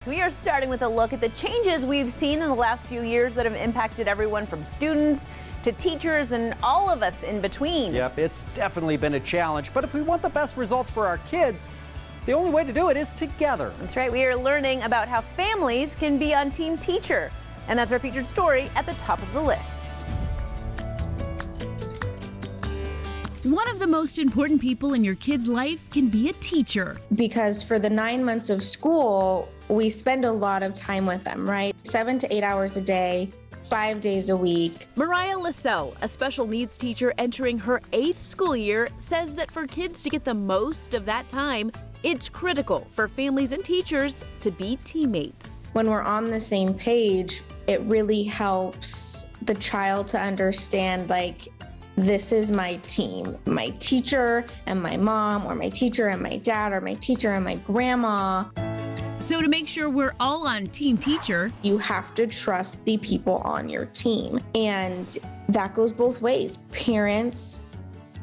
We are starting with a look at the changes we've seen in the last few years that have impacted everyone from students to teachers and all of us in between. Yep, it's definitely been a challenge, but if we want the best results for our kids, the only way to do it is together. That's right. We are learning about how families can be on Team Teacher. And that's our featured story at the top of the list. One of the most important people in your kid's life can be a teacher. Because for the 9 months of school, we spend a lot of time with them, right? 7 to 8 hours a day, 5 days a week. Mariah Lessell, a special needs teacher entering her 8th school year, says that for kids to get the most of that time, it's critical for families and teachers to be teammates. When we're on the same page, it really helps the child to understand, like, this is my team, my teacher and my mom, or my teacher and my dad, or my teacher and my grandma. So to make sure we're all on Team Teacher, you have to trust the people on your team. And that goes both ways. Parents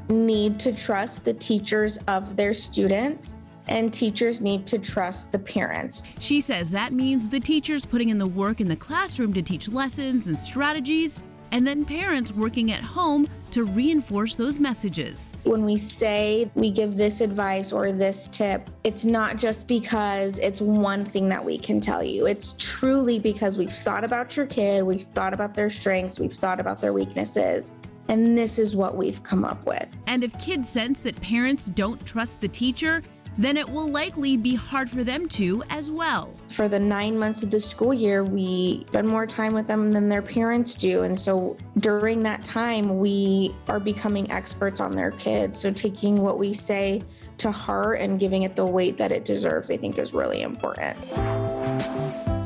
need to trust the teachers of their students, and teachers need to trust the parents. She says that means the teachers putting in the work in the classroom to teach lessons and strategies, and then parents working at home to reinforce those messages. When we say we give this advice or this tip, it's not just because it's one thing that we can tell you. It's truly because we've thought about your kid, we've thought about their strengths, we've thought about their weaknesses, and this is what we've come up with. And if kids sense that parents don't trust the teacher, then it will likely be hard for them to as well. For the 9 months of the school year, we spend more time with them than their parents do. And so during that time, we are becoming experts on their kids. So taking what we say to heart and giving it the weight that it deserves, I think, is really important.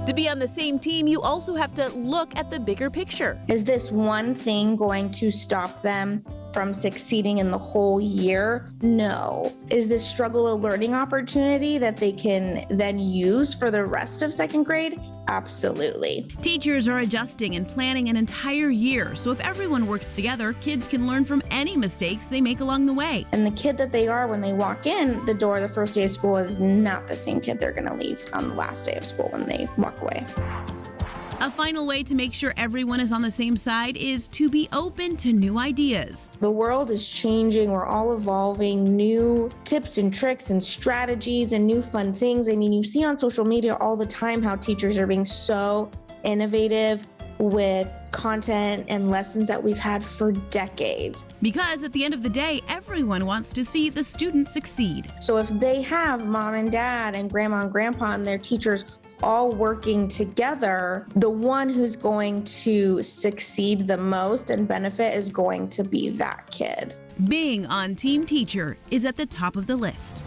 To be on the same team, you also have to look at the bigger picture. Is this one thing going to stop them from succeeding in the whole year? No. Is this struggle a learning opportunity that they can then use for the rest of second grade? Absolutely. Teachers are adjusting and planning an entire year, so if everyone works together, kids can learn from any mistakes they make along the way. And the kid that they are when they walk in the door the first day of school is not the same kid they're going to leave on the last day of school when they walk away. A final way to make sure everyone is on the same side is to be open to new ideas. The world is changing. We're all evolving. New tips and tricks and strategies and new fun things. I mean, you see on social media all the time how teachers are being so innovative with content and lessons that we've had for decades. Because at the end of the day, everyone wants to see the student succeed. So if they have mom and dad and grandma and grandpa and their teachers all working together, the one who's going to succeed the most and benefit is going to be that kid. Being on Team Teacher is at the top of the list.